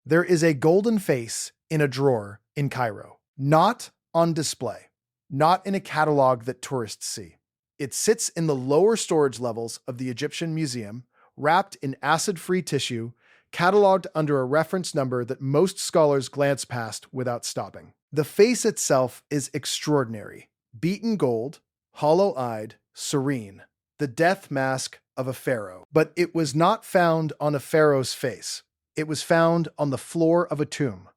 There is a golden face in a drawer in Cairo, not on display, not in a catalog that tourists see. It sits in the lower storage levels of the Egyptian Museum, wrapped in acid-free tissue, cataloged under a reference number that most scholars glance past without stopping. The face itself is extraordinary. Beaten gold, hollow-eyed, serene, the death mask of a pharaoh. But it was not found on a pharaoh's face. It was found on the floor of a tomb,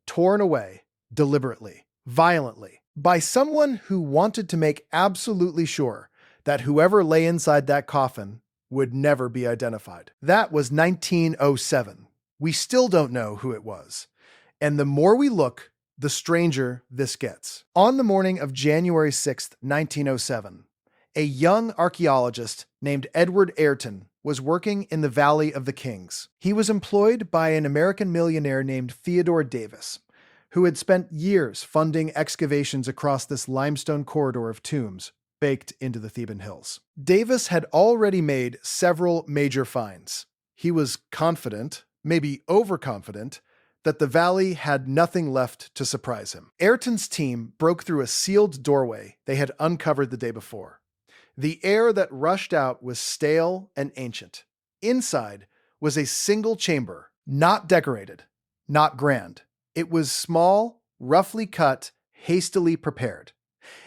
torn away, deliberately, violently, by someone who wanted to make absolutely sure that whoever lay inside that coffin would never be identified. That was 1907. We still don't know who it was. And the more we look, the stranger this gets. On the morning of January 6th, 1907, a young archaeologist named Edward Ayrton was working in the Valley of the Kings. He was employed by an American millionaire named Theodore Davis, who had spent years funding excavations across this limestone corridor of tombs baked into the Theban hills. Davis had already made several major finds. He was confident, maybe overconfident, that the valley had nothing left to surprise him. Ayrton's team broke through a sealed doorway they had uncovered the day before. The air that rushed out was stale and ancient. Inside was a single chamber, not decorated, not grand. It was small, roughly cut, hastily prepared.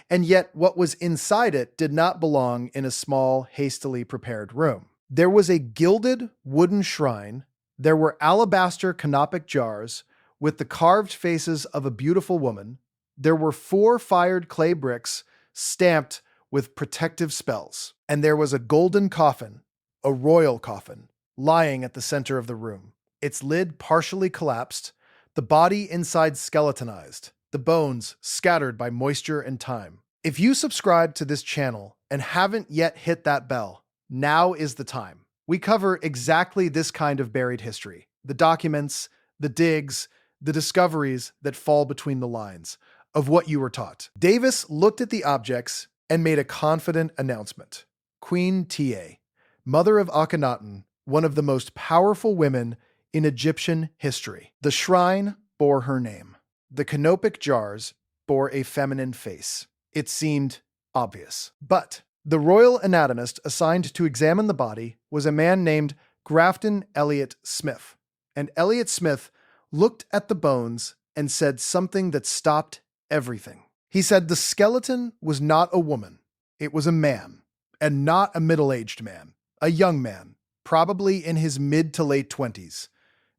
And yet what was inside it did not belong in a small, hastily prepared room. There was a gilded wooden shrine. There were alabaster canopic jars with the carved faces of a beautiful woman. There were 4 fired clay bricks stamped with protective spells. And there was a golden coffin, a royal coffin, lying at the center of the room. Its lid partially collapsed, the body inside skeletonized, the bones scattered by moisture and time. If you subscribe to this channel and haven't yet hit that bell, now is the time. We cover exactly this kind of buried history: the documents, the digs, the discoveries that fall between the lines of what you were taught. Davis looked at the objects and made a confident announcement. Queen Tiye, mother of Akhenaten, one of the most powerful women in Egyptian history. The shrine bore her name. The canopic jars bore a feminine face. It seemed obvious. But the royal anatomist assigned to examine the body was a man named Grafton Elliott Smith. And Elliott Smith looked at the bones and said something that stopped everything. He said the skeleton was not a woman. It was a man, and not a middle-aged man, a young man, probably in his mid to late 20s,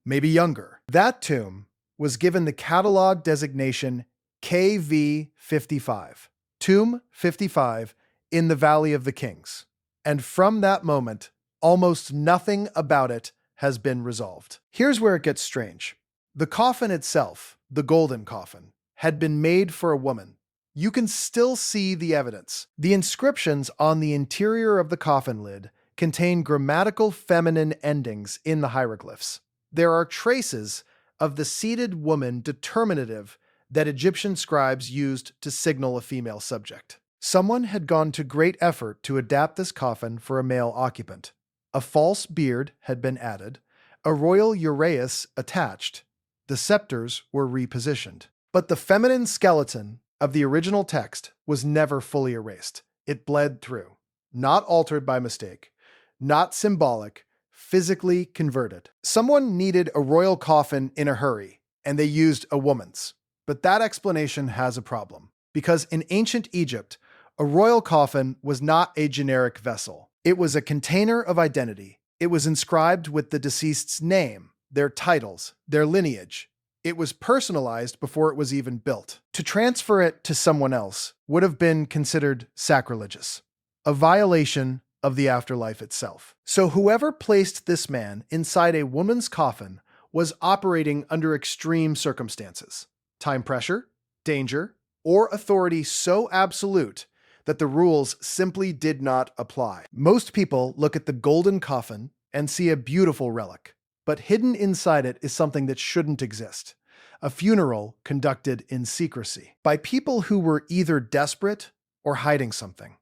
maybe younger. That tomb was given the catalog designation KV55, Tomb 55 in the Valley of the Kings. And from that moment, almost nothing about it has been resolved. Here's where it gets strange. The coffin itself, the golden coffin, had been made for a woman. You can still see the evidence. The inscriptions on the interior of the coffin lid contain grammatical feminine endings in the hieroglyphs. There are traces of the seated woman determinative that Egyptian scribes used to signal a female subject. Someone had gone to great effort to adapt this coffin for a male occupant. A false beard had been added, a royal uraeus attached. The scepters were repositioned. But the feminine skeleton of the original text was never fully erased. It bled through, not altered by mistake, not symbolic, physically converted. Someone needed a royal coffin in a hurry, and they used a woman's. But that explanation has a problem, because in ancient Egypt, a royal coffin was not a generic vessel. It was a container of identity. It was inscribed with the deceased's name, their titles, their lineage. It was personalized before it was even built. To transfer it to someone else would have been considered sacrilegious, a violation of the afterlife itself. So whoever placed this man inside a woman's coffin was operating under extreme circumstances. Time pressure, danger, or authority so absolute that the rules simply did not apply. Most people look at the golden coffin and see a beautiful relic, but hidden inside it is something that shouldn't exist: a funeral conducted in secrecy by people who were either desperate or hiding something.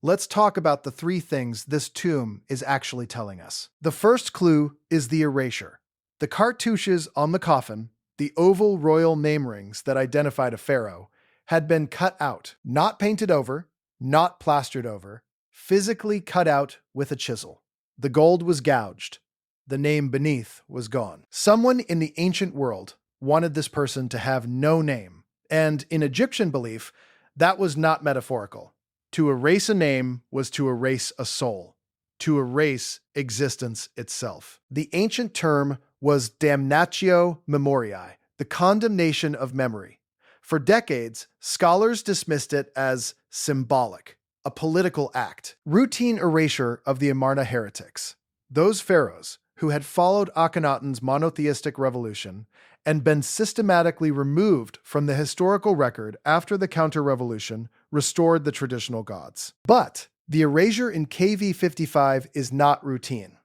Let's talk about the 3 things this tomb is actually telling us. The first clue is the erasure. The cartouches on the coffin, the oval royal name rings that identified a pharaoh, had been cut out, not painted over, not plastered over, physically cut out with a chisel. The gold was gouged. The name beneath was gone. Someone in the ancient world wanted this person to have no name, and in Egyptian belief, that was not metaphorical. To erase a name was to erase a soul, to erase existence itself. The ancient term was damnatio memoriae, the condemnation of memory. For decades, scholars dismissed it as symbolic, a political act, routine erasure of the Amarna heretics. Those pharaohs who had followed Akhenaten's monotheistic revolution and been systematically removed from the historical record after the counter-revolution restored the traditional gods. But the erasure in KV55 is not routine.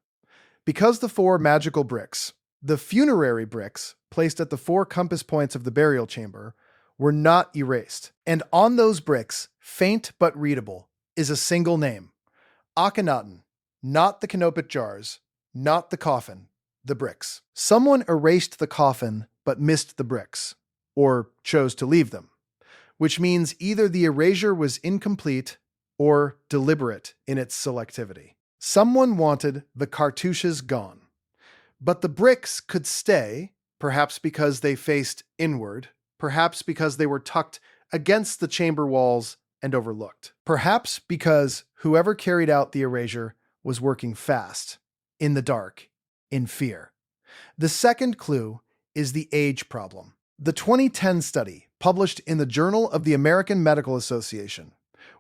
Because the 4 magical bricks, the funerary bricks placed at the 4 compass points of the burial chamber, were not erased. And on those bricks, faint but readable, is a single name. Akhenaten, not the canopic jars, not the coffin, the bricks. Someone erased the coffin but missed the bricks, or chose to leave them, which means either the erasure was incomplete or deliberate in its selectivity. Someone wanted the cartouches gone, but the bricks could stay, perhaps because they faced inward, perhaps because they were tucked against the chamber walls and overlooked, perhaps because whoever carried out the erasure was working fast, in the dark, in fear. The second clue is the age problem. The 2010 study, published in the Journal of the American Medical Association,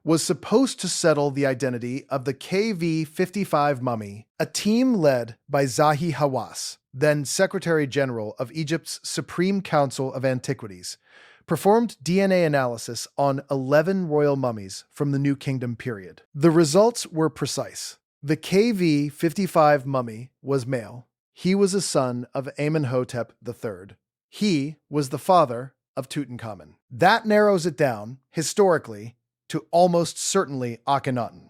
was supposed to settle the identity of the KV55 mummy. A team led by Zahi Hawass, then Secretary General of Egypt's Supreme Council of Antiquities, performed DNA analysis on 11 royal mummies from the New Kingdom period. The results were precise. The KV55 mummy was male. He was a son of Amenhotep III. He was the father of Tutankhamun. That narrows it down, historically, to almost certainly Akhenaten,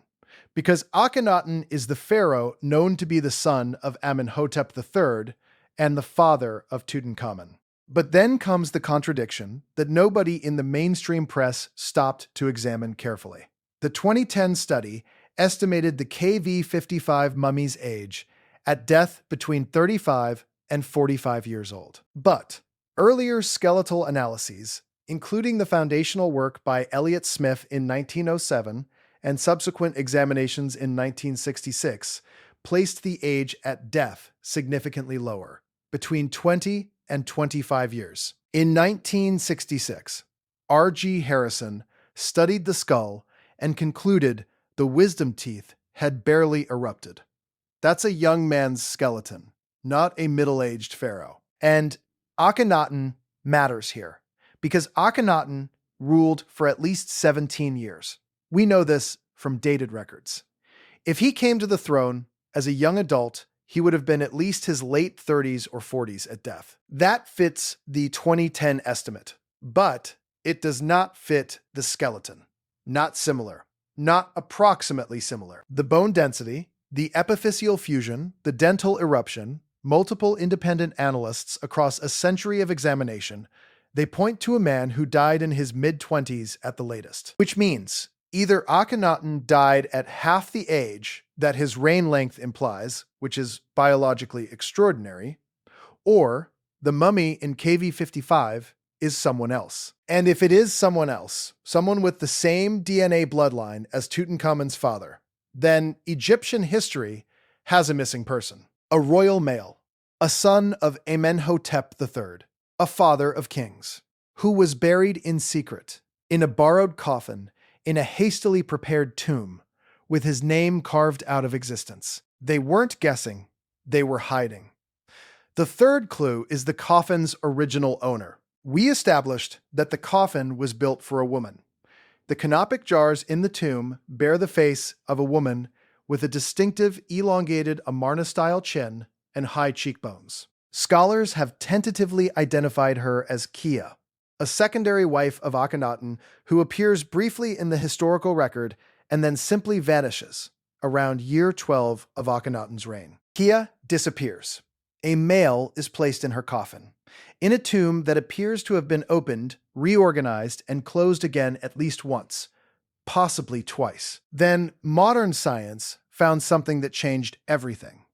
because Akhenaten is the pharaoh known to be the son of Amenhotep III and the father of Tutankhamun. But then comes the contradiction that nobody in the mainstream press stopped to examine carefully. The 2010 study estimated the KV55 mummy's age at death between 35 and 45 years old. But earlier skeletal analyses, including the foundational work by Elliot Smith in 1907 and subsequent examinations in 1966, placed the age at death significantly lower, between 20 and 25 years. In 1966, R.G. Harrison studied the skull and concluded the wisdom teeth had barely erupted. That's a young man's skeleton, not a middle-aged pharaoh. And Akhenaten matters here, because Akhenaten ruled for at least 17 years. We know this from dated records. If he came to the throne as a young adult, he would have been at least his late 30s or 40s at death. That fits the 2010 estimate, but it does not fit the skeleton. Not similar. Not approximately similar. The bone density, the epiphyseal fusion, the dental eruption, multiple independent analysts across a century of examination, they point to a man who died in his mid-20s at the latest. Which means either Akhenaten died at half the age that his reign length implies, which is biologically extraordinary, or the mummy in KV55 is someone else. And if it is someone else, someone with the same DNA bloodline as Tutankhamun's father, then Egyptian history has a missing person. A royal male, a son of Amenhotep III, a father of kings, who was buried in secret, in a borrowed coffin, in a hastily prepared tomb, with his name carved out of existence. They weren't guessing, they were hiding. The third clue is the coffin's original owner. We established that the coffin was built for a woman. The canopic jars in the tomb bear the face of a woman with a distinctive elongated Amarna-style chin and high cheekbones. Scholars have tentatively identified her as Kiya, a secondary wife of Akhenaten who appears briefly in the historical record and then simply vanishes around year 12 of Akhenaten's reign. Kiya disappears. A male is placed in her coffin, in a tomb that appears to have been opened, reorganized, and closed again at least once, possibly twice. Then modern science found something that changed everything.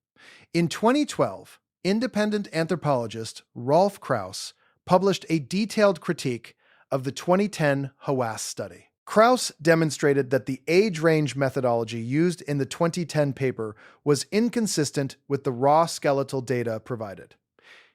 In 2012, independent anthropologist Rolf Krauss published a detailed critique of the 2010 Hawass study. Krauss demonstrated that the age range methodology used in the 2010 paper was inconsistent with the raw skeletal data provided.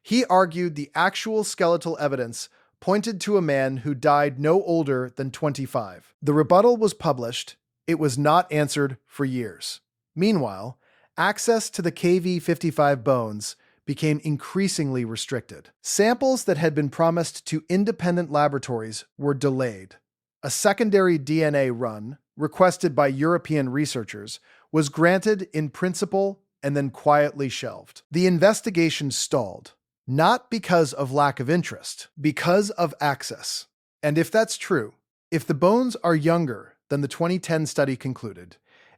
He argued the actual skeletal evidence pointed to a man who died no older than 25. The rebuttal was published. It was not answered for years. Meanwhile, access to the KV-55 bones became increasingly restricted. Samples that had been promised to independent laboratories were delayed. A secondary DNA run, requested by European researchers, was granted in principle and then quietly shelved. The investigation stalled, not because of lack of interest, because of access. And if that's true, if the bones are younger than the 2010 study concluded,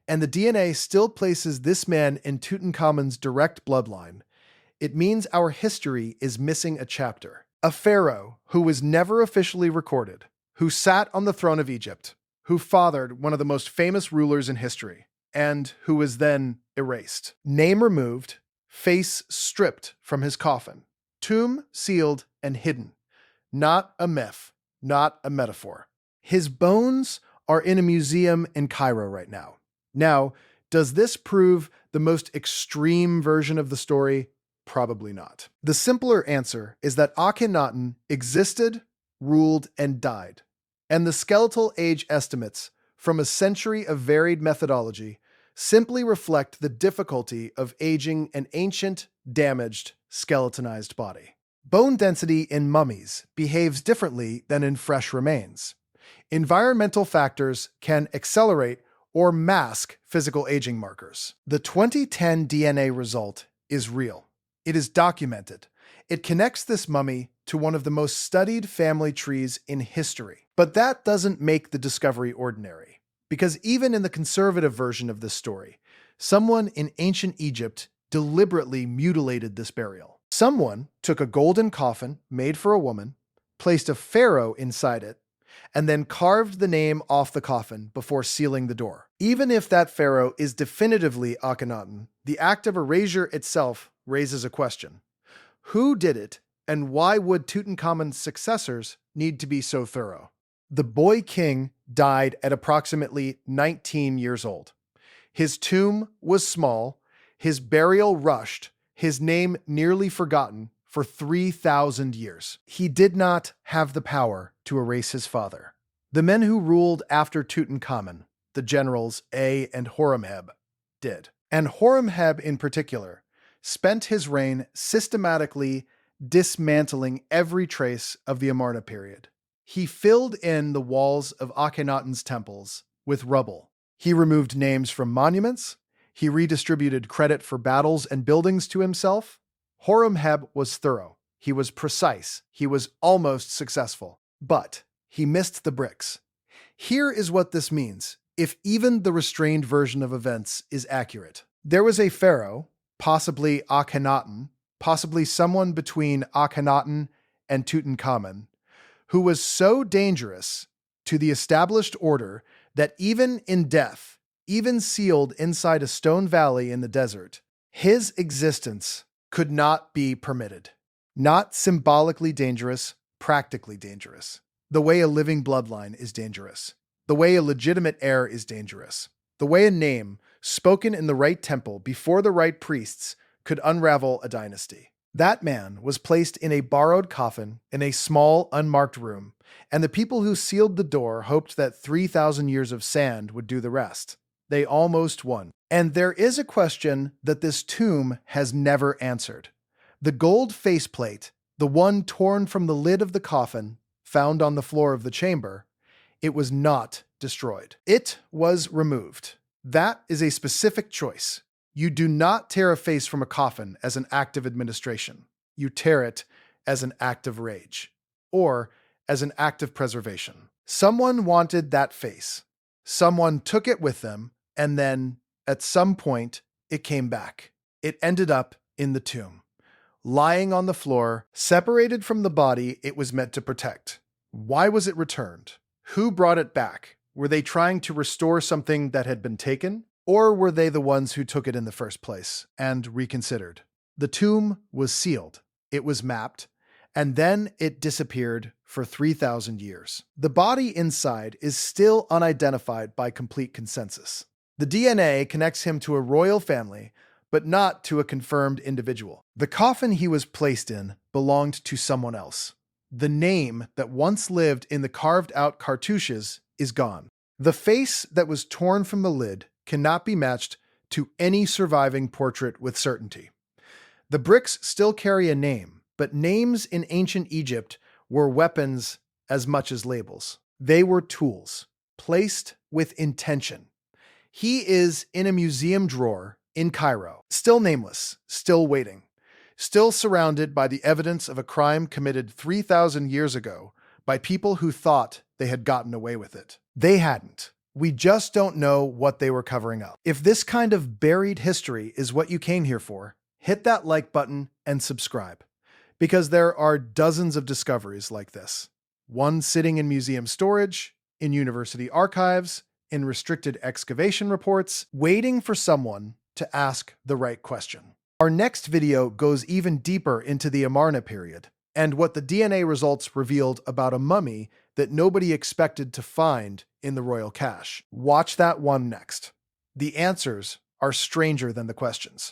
and the DNA still places this man in Tutankhamun's direct bloodline, it means our history is missing a chapter. A pharaoh who was never officially recorded, who sat on the throne of Egypt, who fathered one of the most famous rulers in history, and who was then erased. Name removed, face stripped from his coffin, tomb sealed and hidden. Not a myth, not a metaphor. His bones are in a museum in Cairo right now. Now, does this prove the most extreme version of the story? Probably not. The simpler answer is that Akhenaten existed, ruled, and died, and the skeletal age estimates from a century of varied methodology simply reflect the difficulty of aging an ancient, damaged, skeletonized body. Bone density in mummies behaves differently than in fresh remains. Environmental factors can accelerate or mask physical aging markers. The 2010 DNA result is real. It is documented. It connects this mummy to one of the most studied family trees in history. But that doesn't make the discovery ordinary, because even in the conservative version of this story, someone in ancient Egypt deliberately mutilated this burial. Someone took a golden coffin made for a woman, placed a pharaoh inside it, and then carved the name off the coffin before sealing the door. Even if that pharaoh is definitively Akhenaten, the act of erasure itself raises a question. Who did it, and why would Tutankhamun's successors need to be so thorough? The boy king died at approximately 19 years old. His tomb was small, his burial rushed, his name nearly forgotten for 3,000 years. He did not have the power to erase his father. The men who ruled after Tutankhamun, the generals A and Horemheb, did. And Horemheb in particular spent his reign systematically dismantling every trace of the Amarna period. He filled in the walls of Akhenaten's temples with rubble. He removed names from monuments. He redistributed credit for battles and buildings to himself. Horemheb was thorough. He was precise. He was almost successful. But he missed the bricks. Here is what this means, if even the restrained version of events is accurate. There was a pharaoh, possibly Akhenaten, possibly someone between Akhenaten and Tutankhamun, who was so dangerous to the established order that even in death, even sealed inside a stone valley in the desert, his existence could not be permitted. Not symbolically dangerous, practically dangerous. The way a living bloodline is dangerous. The way a legitimate heir is dangerous. The way a name, spoken in the right temple before the right priests, could unravel a dynasty. That man was placed in a borrowed coffin in a small, unmarked room, and the people who sealed the door hoped that 3,000 years of sand would do the rest. They almost won. And there is a question that this tomb has never answered. The gold faceplate, the one torn from the lid of the coffin, found on the floor of the chamber, it was not destroyed. It was removed. That is a specific choice. You do not tear a face from a coffin as an act of administration. You tear it as an act of rage, or as an act of preservation. Someone wanted that face. Someone took it with them, and then, at some point, it came back. It ended up in the tomb. lying on the floor, separated from the body it was meant to protect. Why was it returned? Who brought it back? Were they trying to restore something that had been taken? Or were they the ones who took it in the first place and reconsidered? The tomb was sealed, it was mapped, and then it disappeared for 3,000 years. The body inside is still unidentified by complete consensus. The DNA connects him to a royal family, but not to a confirmed individual. The coffin he was placed in belonged to someone else. The name that once lived in the carved-out cartouches is gone. The face that was torn from the lid cannot be matched to any surviving portrait with certainty. The bricks still carry a name, but names in ancient Egypt were weapons as much as labels. They were tools, placed with intention. He is in a museum drawer in Cairo, still nameless, still waiting, still surrounded by the evidence of a crime committed 3,000 years ago by people who thought they had gotten away with it. They hadn't. We just don't know what they were covering up. If this kind of buried history is what you came here for, hit that like button and subscribe, because there are dozens of discoveries like this. One sitting in museum storage, in university archives, in restricted excavation reports, waiting for someone to ask the right question. Our next video goes even deeper into the Amarna period and what the DNA results revealed about a mummy that nobody expected to find in the royal cache. Watch that one next. The answers are stranger than the questions.